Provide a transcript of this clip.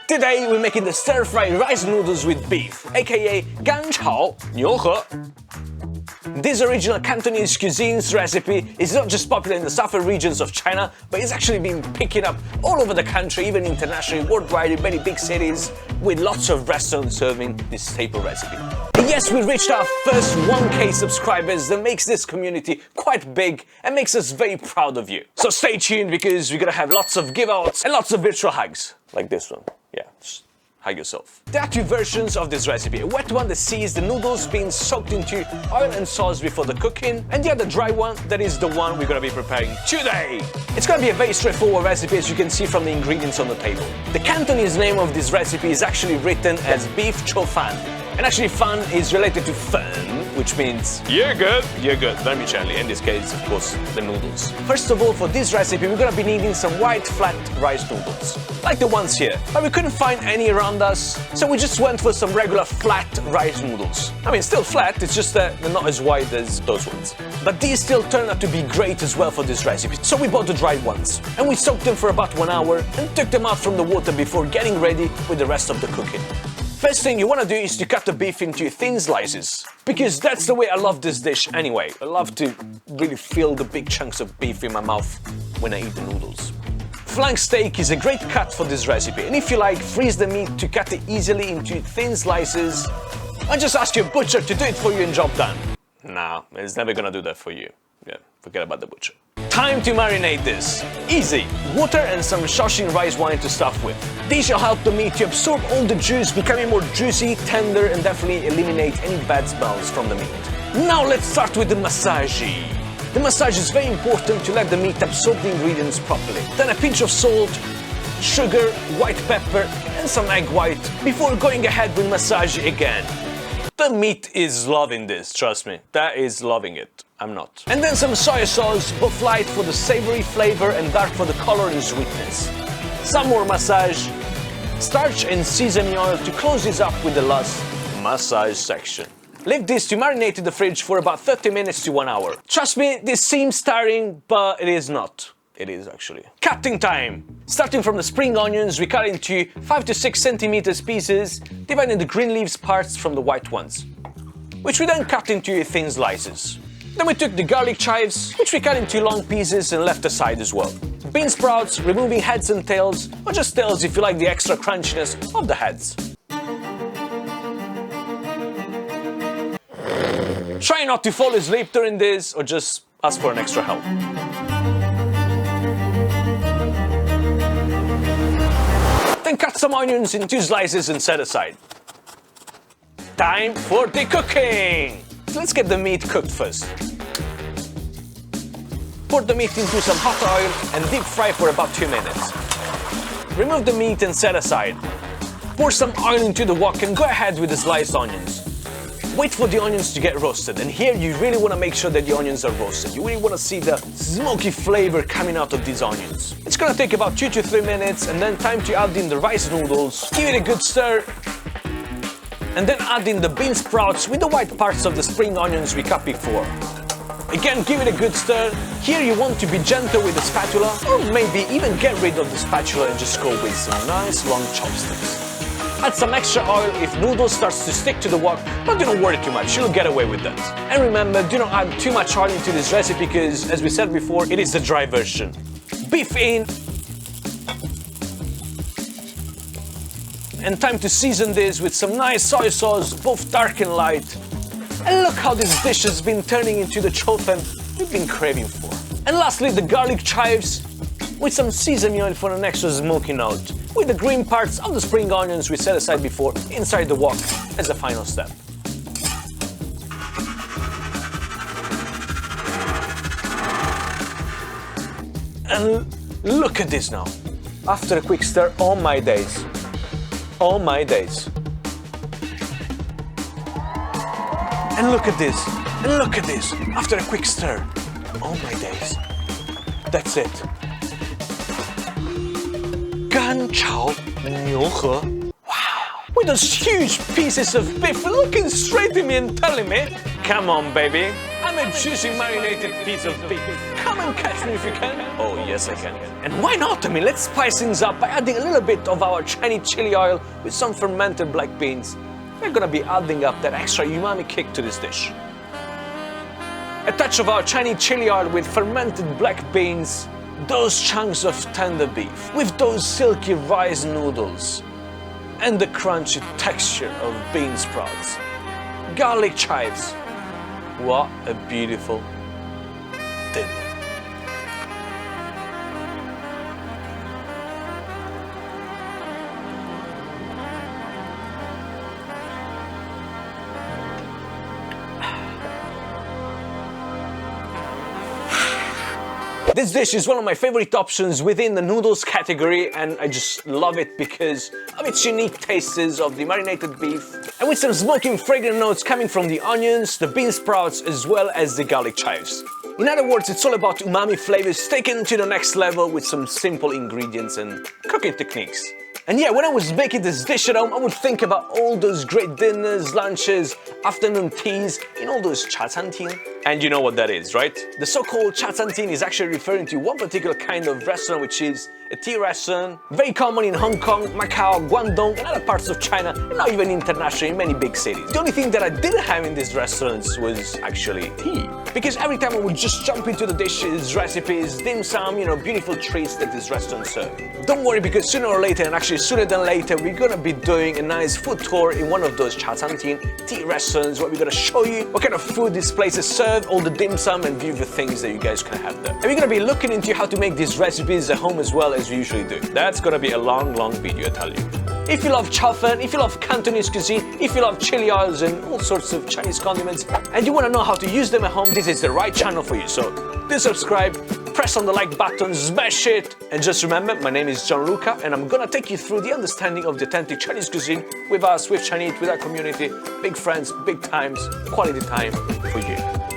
Today we're making the stir-fried rice noodles with beef, aka 干炒牛河. This original Cantonese cuisine's recipe is not just popular in the southern regions of China, but it's actually been picking up all over the country, even internationally, worldwide, in many big cities, with lots of restaurants serving this staple recipe. And yes, we reached our first 1K subscribers. That makes this community quite big and makes us very proud of you. So stay tuned, because we're gonna have lots of giveouts and lots of virtual hugs, like this one. Yeah, just hug yourself. There are two versions of this recipe. A wet one that sees the noodles being soaked into oil and sauce before the cooking, and the other dry one that is the one we're gonna be preparing today. It's gonna be a very straightforward recipe, as you can see from the ingredients on the table. The Cantonese name of this recipe is actually written as beef Chow Fun, and actually fun is related to fun, which means you're good, vermicelli, in this case, of course, the noodles. First of all, for this recipe, we're gonna be needing some white flat rice noodles, like the ones here. But we couldn't find any around us, so we just went for some regular flat rice noodles. I mean, still flat, it's just that they're not as wide as those ones. But these still turned out to be great as well for this recipe, so we bought the dried ones. And we soaked them for about 1 hour and took them out from the water before getting ready with the rest of the cooking. First thing you want to do is to cut the beef into thin slices, because that's the way I love this dish anyway. I love to really feel the big chunks of beef in my mouth when I eat the noodles. Flank steak is a great cut for this recipe, and if you like, freeze the meat to cut it easily into thin slices, and just ask your butcher to do it for you and job done. Nah, it's never gonna do that for you. Yeah, forget about the butcher. Time to marinate this. Easy. Water and some Shaoxing rice wine to stuff with. These shall help the meat to absorb all the juice, becoming more juicy, tender, and definitely eliminate any bad smells from the meat. Now let's start with the massage. The massage is very important to let the meat absorb the ingredients properly. Then a pinch of salt, sugar, white pepper, and some egg white before going ahead with massage again. The meat is loving this, trust me. That is loving it. I'm not. And then some soy sauce, both light for the savory flavor and dark for the color and sweetness. Some more massage, starch and sesame oil to close this up with the last massage section. Leave this to marinate in the fridge for about 30 minutes to 1 hour. Trust me, this seems tiring, but it is not. It is actually. Cutting time! Starting from the spring onions, we cut into 5 to 6 centimeters pieces, dividing the green leaves parts from the white ones, which we then cut into thin slices. Then we took the garlic chives, which we cut into long pieces and left aside as well. Bean sprouts, removing heads and tails, or just tails if you like the extra crunchiness of the heads. Try not to fall asleep during this, or just ask for an extra help. Then cut some onions in 2 slices and set aside. Time for the cooking! Let's get the meat cooked first. Pour the meat into some hot oil and deep fry for about 2 minutes. Remove the meat and set aside. Pour some oil into the wok and go ahead with the sliced onions. Wait for the onions to get roasted, and here you really want to make sure that the onions are roasted. You really want to see the smoky flavor coming out of these onions. It's gonna take about 2 to 3 minutes, and then time to add in the rice noodles. Give it a good stir, and then add in the bean sprouts with the white parts of the spring onions we cut before. Again, give it a good stir. Here you want to be gentle with the spatula, or maybe even get rid of the spatula and just go with some nice long chopsticks. Add some extra oil if noodles starts to stick to the wok, but don't worry too much, you'll get away with that. And remember, do not add too much oil into this recipe, because, as we said before, it is the dry version. Beef in. And time to season this with some nice soy sauce, both dark and light. And look how this dish has been turning into the Chow Fun we've been craving for. And lastly, the garlic chives with some sesame oil for an extra smoky note, with the green parts of the spring onions we set aside before inside the wok as a final step. And look at this now. After a quick stir, oh my days. Oh my days. And look at this. And look at this. After a quick stir. Oh my days. That's it. 干炒牛河. Wow. With those huge pieces of beef looking straight at me and telling me, come on baby, I'm a juicy marinated piece of beef. Come and catch me if you can. Oh yes I can. And why not? I mean, let's spice things up by adding a little bit of our Chinese chili oil with some fermented black beans. We're gonna be adding up that extra umami kick to this dish. A touch of our Chinese chili oil with fermented black beans, those chunks of tender beef, with those silky rice noodles, and the crunchy texture of bean sprouts. Garlic chives. What a beautiful dinner. This dish is one of my favorite options within the noodles category, and I just love it because of its unique tastes of the marinated beef and with some smoking fragrant notes coming from the onions, the bean sprouts, as well as the garlic chives. In other words, it's all about umami flavors taken to the next level with some simple ingredients and cooking techniques. And yeah, when I was making this dish at home, I would think about all those great dinners, lunches, afternoon teas in all those chaan. And you know what that is, right? The so-called chaan is actually referring to one particular kind of restaurant, which is a tea restaurant, very common in Hong Kong, Macau, Guangdong, and other parts of China, and not even internationally in many big cities. The only thing that I didn't have in these restaurants was actually tea. Because every time I would just jump into the dishes, recipes, dim sum, beautiful treats that this restaurant serve. Don't worry, because sooner or later, and actually sooner than later, we're gonna be doing a nice food tour in one of those chaan tea restaurants where we're gonna show you what kind of food these places serve, all the dim sum and view the things that you guys can have there. And we're gonna be looking into how to make these recipes at home as well as we usually do. That's gonna be a long video, I tell you. If you love Chow Fun, if you love Cantonese cuisine, if you love chili oils and all sorts of Chinese condiments, and you want to know how to use them at home, this is the right channel for you. So do subscribe, press on the like button, smash it, and just remember, my name is Gianluca, and I'm gonna take you through the understanding of the authentic Chinese cuisine with us, with ChinEAT, with our community, big friends, big times, quality time for you.